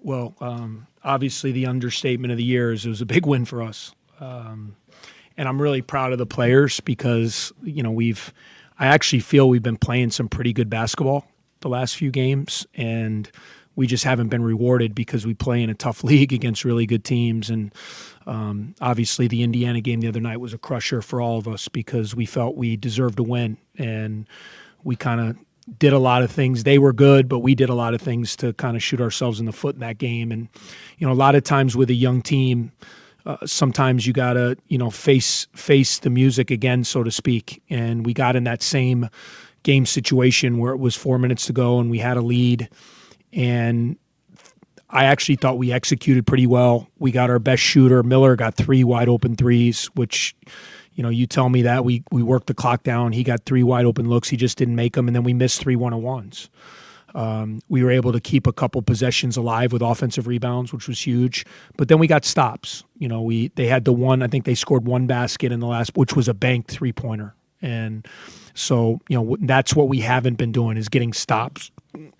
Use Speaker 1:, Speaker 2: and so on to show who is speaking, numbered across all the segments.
Speaker 1: Well, obviously the understatement of the year is it was a big win for us. And I'm really proud of the players because, I actually feel we've been playing some pretty good basketball the last few games, and we just haven't been rewarded because we play in a tough league against really good teams. And obviously the Indiana game the other night was a crusher for all of us because we felt we deserved to win, and we kind of did a lot of things. They were good, but we did a lot of things to kind of shoot ourselves in the foot in that game. And, a lot of times with a young team, sometimes you got to, face the music again, so to speak. And we got in that same game situation where it was 4 minutes to go and we had a lead. And I actually thought we executed pretty well. We got our best shooter. Miller got 3 wide open threes, which, you tell me that. We worked the clock down. He got 3 wide open looks. He just didn't make them. And then we missed 3 1-on-1s. We were able to keep a couple possessions alive with offensive rebounds, which was huge. But then we got stops. They had the one, I think they scored 1 basket in the last, which was a banked 3-pointer. And so, that's what we haven't been doing is getting stops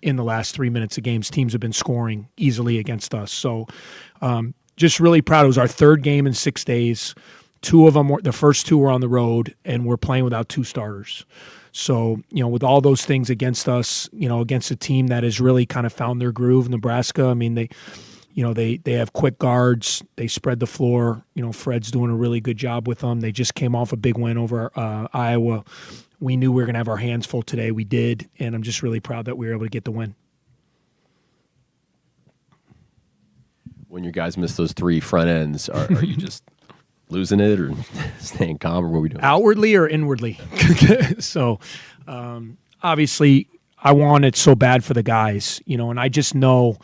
Speaker 1: in the last 3 minutes of games. Teams have been scoring easily against us. So just really proud. It was our 3rd game in 6 days. 2 of them, the first 2 were on the road, and we're playing without 2 starters. So, with all those things against us, against a team that has really kind of found their groove, Nebraska, I mean, they have quick guards. They spread the floor. Fred's doing a really good job with them. They just came off a big win over Iowa. We knew we were going to have our hands full today. We did, and I'm just really proud that we were able to get the win.
Speaker 2: When you guys miss those 3 front ends, are you just losing it or staying calm, or what are we doing?
Speaker 1: Outwardly or inwardly? So, obviously, I want it so bad for the guys, and I just know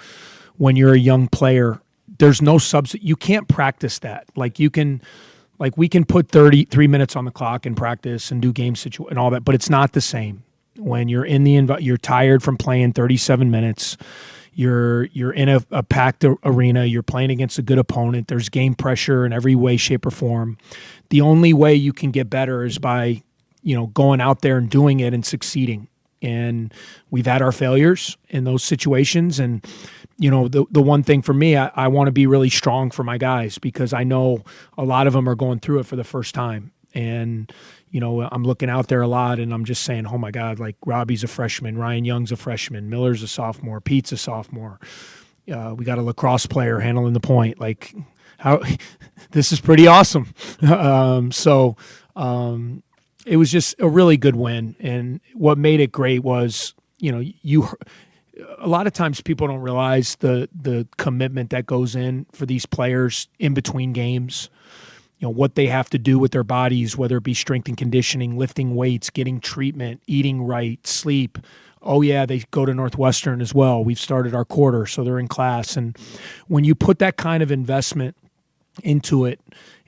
Speaker 1: when you're a young player, there's no substitute. You can't practice that. We can put 33 minutes on the clock and practice and do game and all that, but it's not the same. When you're in you're tired from playing 37 minutes. You're in a packed arena. You're playing against a good opponent. There's game pressure in every way, shape, or form. The only way you can get better is by, going out there and doing it and succeeding. And we've had our failures in those situations. And, the one thing for me, I want to be really strong for my guys because I know a lot of them are going through it for the first time. And, I'm looking out there a lot and I'm just saying, oh my God, like Robbie's a freshman, Ryan Young's a freshman, Miller's a sophomore, Pete's a sophomore. We got a lacrosse player handling the point. This is pretty awesome. It was just a really good win. And what made it great was, a lot of times people don't realize the commitment that goes in for these players in between games. What they have to do with their bodies, whether it be strength and conditioning, lifting weights, getting treatment, eating right, sleep. Oh, yeah, they go to Northwestern as well. We've started our quarter, so they're in class. And when you put that kind of investment into it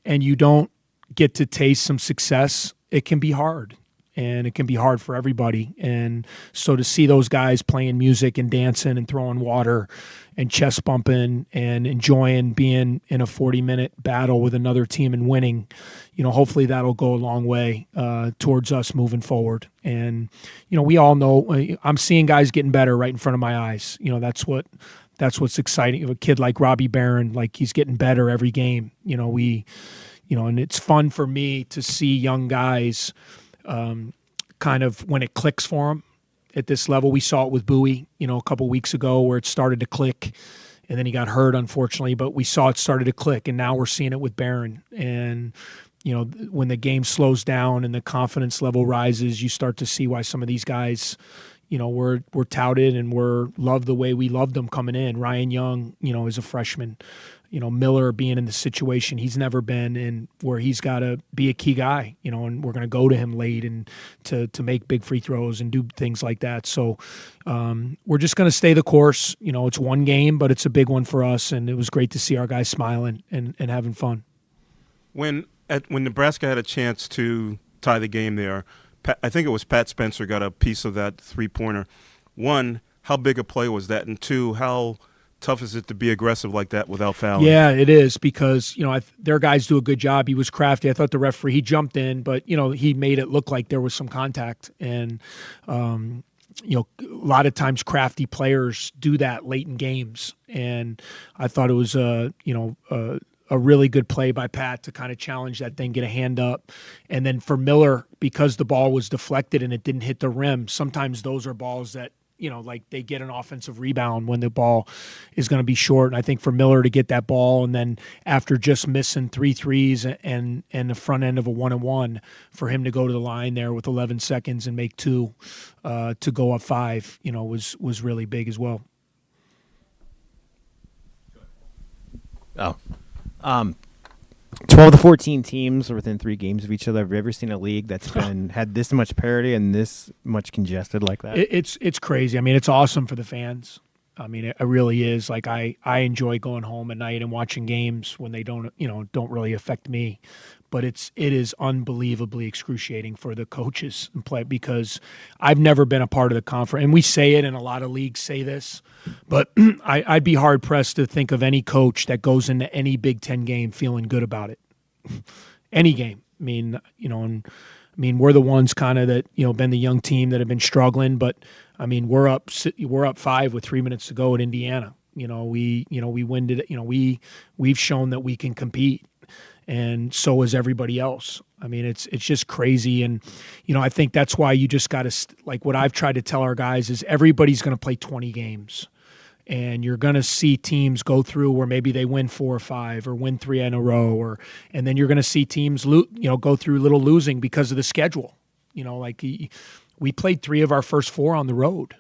Speaker 1: and you don't get to taste some success, it can be hard. And it can be hard for everybody. And so to see those guys playing music and dancing and throwing water and chest bumping and enjoying being in a 40-minute battle with another team and winning, hopefully that'll go a long way towards us moving forward. And, we all know I'm seeing guys getting better right in front of my eyes. That's what's exciting. A kid like Robbie Barron, he's getting better every game. And it's fun for me to see young guys kind of when it clicks for them at this level. We saw it with Bowie, a couple weeks ago where it started to click and then he got hurt, unfortunately, but we saw it started to click and now we're seeing it with Barron. And, when the game slows down and the confidence level rises, you start to see why some of these guys, we're touted and we're loved the way we loved them coming in. Ryan Young, is a freshman. Miller being in the situation he's never been in where he's got to be a key guy, and we're going to go to him late and to make big free throws and do things like that. So we're just going to stay the course. It's one game, but it's a big one for us, and it was great to see our guys smiling and having fun.
Speaker 3: When Nebraska had a chance to tie the game there, I think it was Pat Spencer got a piece of that 3-pointer. 1, how big a play was that? And 2, how tough is it to be aggressive like that without fouling?
Speaker 1: Yeah, it is because, their guys do a good job. He was crafty. I thought the referee, he jumped in, but, he made it look like there was some contact. And, a lot of times crafty players do that late in games. And I thought it was a really good play by Pat to kind of challenge that thing, get a hand up. And then for Miller, because the ball was deflected and it didn't hit the rim, sometimes those are balls that, like they get an offensive rebound when the ball is going to be short. And I think for Miller to get that ball, and then after just missing 3 threes and the front end of a 1-on-1, for him to go to the line there with 11 seconds and make 2 to go up 5, was really big as well.
Speaker 4: Oh. 12 to 14 teams are within 3 games of each other. Have you ever seen a league that's had this much parity and this much congested like that?
Speaker 1: It's crazy. I mean, it's awesome for the fans. I mean, it really is. Like I enjoy going home at night and watching games when they don't really affect me. But it is unbelievably excruciating for the coaches and play, because I've never been a part of the conference. And we say it, and a lot of leagues say this, but I'd be hard pressed to think of any coach that goes into any Big Ten game feeling good about it. Any game. I mean, we're the ones kind of that, been the young team that have been struggling, but I mean, we're up 5 with 3 minutes to go at Indiana. We win it. We've shown that we can compete. And so is everybody else. I mean, it's just crazy. And, I think that's why you just got to, like what I've tried to tell our guys is everybody's going to play 20 games. And you're going to see teams go through where maybe they win 4 or 5 or win 3 in a row. And then you're going to see teams, go through little losing because of the schedule. Like we played 3 of our first 4 on the road,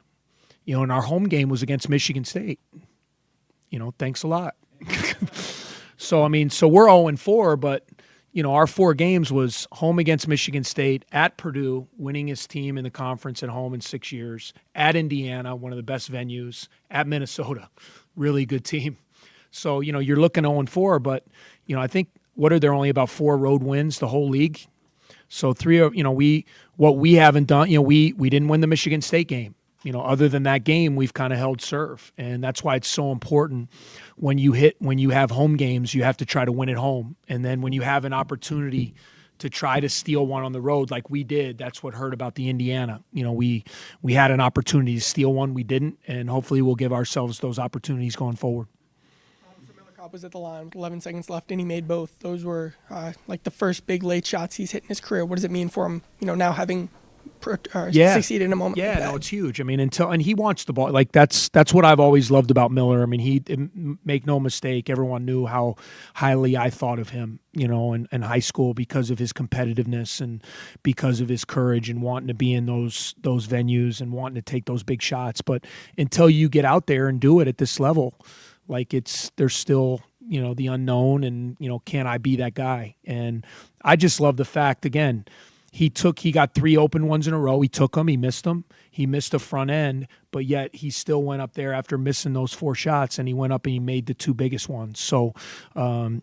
Speaker 1: and our home game was against Michigan State. Thanks a lot. So, we're 0-4, but, our 4 games was home against Michigan State, at Purdue, winning his team in the conference at home in 6 years, at Indiana, one of the best venues, at Minnesota, really good team. So, you're looking 0-4, but, I think, what are there only about 4 road wins the whole league? So 3 of, what we haven't done, we didn't win the Michigan State game. Other than that game, we've kind of held serve. And that's why it's so important when you have home games, you have to try to win at home. And then when you have an opportunity to try to steal one on the road like we did, that's what hurt about the Indiana. We had an opportunity to steal one, we didn't, and hopefully we'll give ourselves those opportunities going forward.
Speaker 5: So Miller Kopp was at the line with 11 seconds left, and he made both. Those were like the first big late shots he's hit in his career. What does it mean for him, now having succeed in a moment like that?
Speaker 1: No, it's huge. I mean, and he wants the ball. Like that's what I've always loved about Miller. I mean, he, make no mistake, everyone knew how highly I thought of him, in high school because of his competitiveness and because of his courage and wanting to be in those venues and wanting to take those big shots. But until you get out there and do it at this level, like there's still, the unknown and, can I be that guy? And I just love the fact, again, he got 3 open ones in a row. He took them. He missed them. He missed the front end, but yet he still went up there after missing those 4 shots, and he went up and he made the 2 biggest ones. So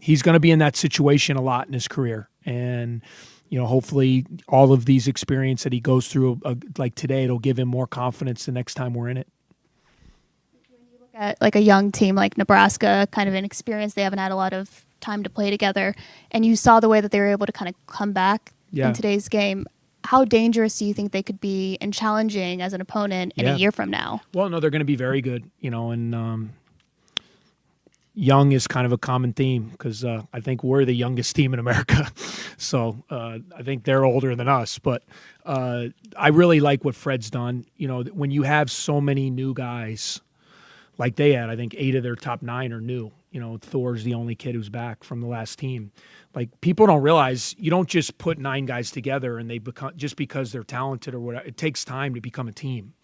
Speaker 1: he's going to be in that situation a lot in his career. And, hopefully all of these experience that he goes through, like today, it'll give him more confidence the next time we're in it.
Speaker 6: When you look at like a young team like Nebraska, kind of inexperienced, they haven't had a lot of time to play together, and you saw the way that they were able to kind of come back in today's game. How dangerous do you think they could be and challenging as an opponent in a year from now? Well,
Speaker 1: no, they're going to be very good, and young is kind of a common theme because I think we're the youngest team in America. So I think they're older than us, but I really like what Fred's done. When you have so many new guys like they had, I think 8 of their top 9 are new. Thor's the only kid who's back from the last team. Like, people don't realize you don't just put 9 guys together and they become just because they're talented or whatever. It takes time to become a team.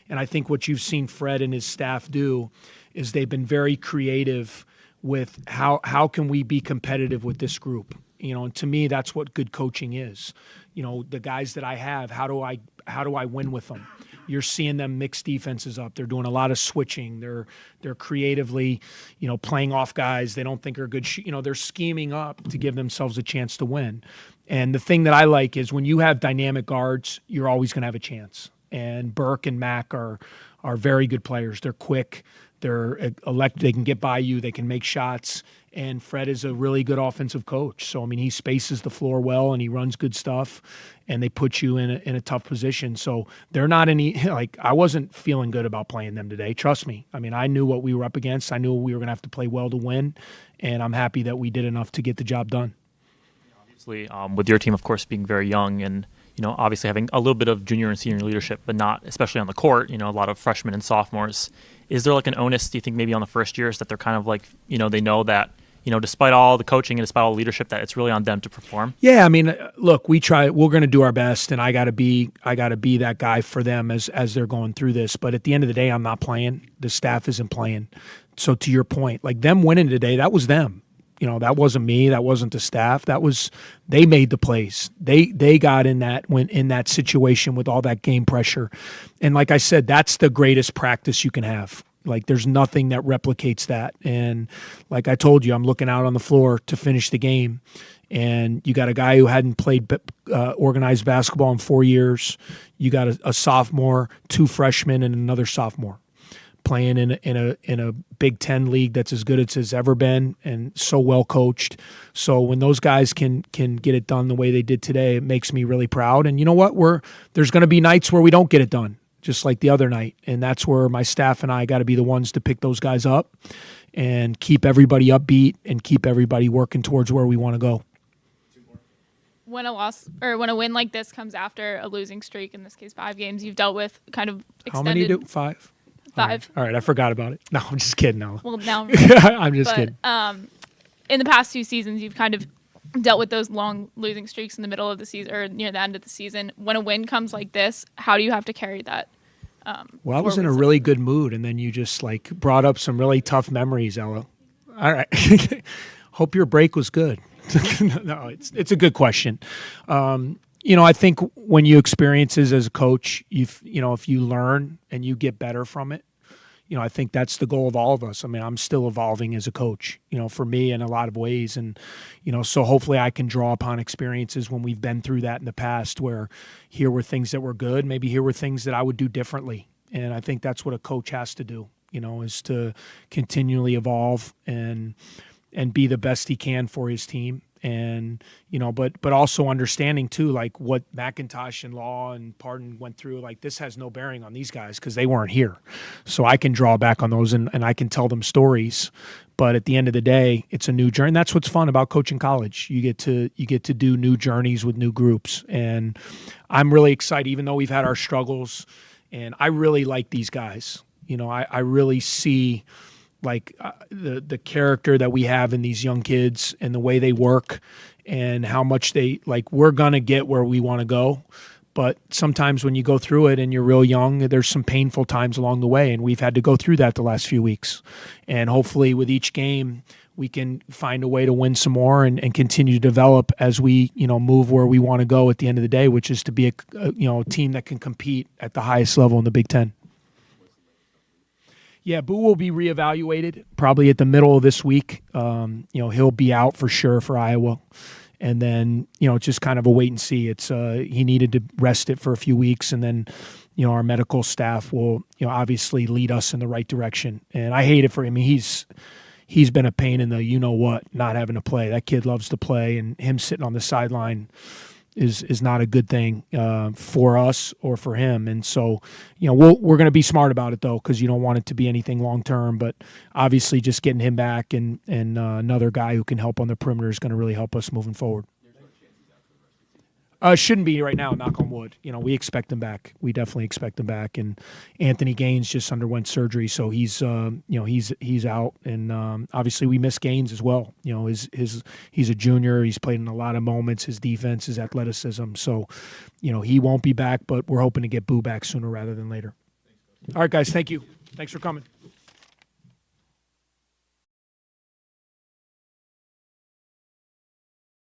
Speaker 1: And I think what you've seen Fred and his staff do is they've been very creative with how can we be competitive with this group. And to me, that's what good coaching is. The guys that I have, how do I win with them? You're seeing them mix defenses up. They're doing a lot of switching. They're creatively, playing off guys they don't think are good. They're scheming up to give themselves a chance to win. And the thing that I like is when you have dynamic guards, you're always going to have a chance. And Burke and Mack are are very good players. They're quick. They're They can get by you. They can make shots. And Fred is a really good offensive coach. So, I mean, he spaces the floor well and he runs good stuff, and they put you in a tough position. So they're not I wasn't feeling good about playing them today. Trust me. I mean, I knew what we were up against. I knew we were going to have to play well to win, and I'm happy that we did enough to get the job done.
Speaker 7: Obviously, with your team, of course, being very young and, obviously having a little bit of junior and senior leadership, but not especially on the court, a lot of freshmen and sophomores. Is there an onus, do you think, maybe on the first years that they're kind of they know that, despite all the coaching and despite all the leadership, that it's really on them to perform?
Speaker 1: Yeah, I mean, look, we're going to do our best, and I got to be that guy for them as they're going through this. But at the end of the day, I'm not playing. The staff isn't playing. So to your point, them winning today, that was them. That wasn't me. That wasn't the staff. They made the plays. They got in that situation with all that game pressure. And like I said, that's the greatest practice you can have. There's nothing that replicates that. And like I told you, I'm looking out on the floor to finish the game, and you got a guy who hadn't played organized basketball in 4 years. You got a sophomore, 2 freshmen, and another sophomore playing in a Big Ten league that's as good as it's ever been and so well coached. So when those guys can get it done the way they did today, it makes me really proud. And you know what? There's going to be nights where we don't get it done, just like the other night. And that's where my staff and I got to be the ones to pick those guys up and keep everybody upbeat and keep everybody working towards where we want to go.
Speaker 8: When a win like this comes after a losing streak, in this case 5 games, you've dealt with kind of extended.
Speaker 1: How many do 5?
Speaker 8: 5.
Speaker 1: All right, I forgot about it. No, I'm just kidding. No.
Speaker 8: Well, now
Speaker 1: I'm just kidding.
Speaker 8: In the past 2 seasons, you've kind of dealt with those long losing streaks in the middle of the season or near the end of the season. When a win comes like this, how do you have to carry that?
Speaker 1: Well, I was in a really good mood, and then you just brought up some really tough memories, Ella. All right. Hope your break was good. No, it's a good question. I think when you experience this as a coach, if you learn and you get better from it, I think that's the goal of all of us. I mean, I'm still evolving as a coach, for me in a lot of ways. And, so hopefully I can draw upon experiences when we've been through that in the past, where here were things that were good, maybe here were things that I would do differently. And I think that's what a coach has to do, is to continually evolve and be the best he can for his team. And, but also understanding too, what McIntosh and Law and Pardon went through, this has no bearing on these guys because they weren't here. So I can draw back on those and I can tell them stories. But at the end of the day, it's a new journey. And that's what's fun about coaching college. You get to do new journeys with new groups. And I'm really excited, even though we've had our struggles, and I really like these guys. I really see the character that we have in these young kids and the way they work and how much we're going to get where we want to go. But sometimes when you go through it and you're real young, there's some painful times along the way. And we've had to go through that the last few weeks. And hopefully with each game, we can find a way to win some more and continue to develop as we, move where we want to go at the end of the day, which is to be a team that can compete at the highest level in the Big Ten. Yeah, Boo will be reevaluated probably at the middle of this week. He'll be out for sure for Iowa. And then, it's just kind of a wait and see. It's he needed to rest it for a few weeks, and then, our medical staff will, obviously lead us in the right direction. And I hate it for him. I mean, he's been a pain in the not having to play. That kid loves to play, and him sitting on the sideline is not a good thing for us or for him. And so, we're going to be smart about it, though, because you don't want it to be anything long-term. But obviously just getting him back and another guy who can help on the perimeter is going to really help us moving forward. Shouldn't be right now, knock on wood. We expect him back. We definitely expect him back. And Anthony Gaines just underwent surgery, so he's out. And obviously we miss Gaines as well. He's a junior. He's played in a lot of moments. His defense, his athleticism. So, he won't be back, but we're hoping to get Boo back sooner rather than later. All right, guys. Thank you. Thanks for coming.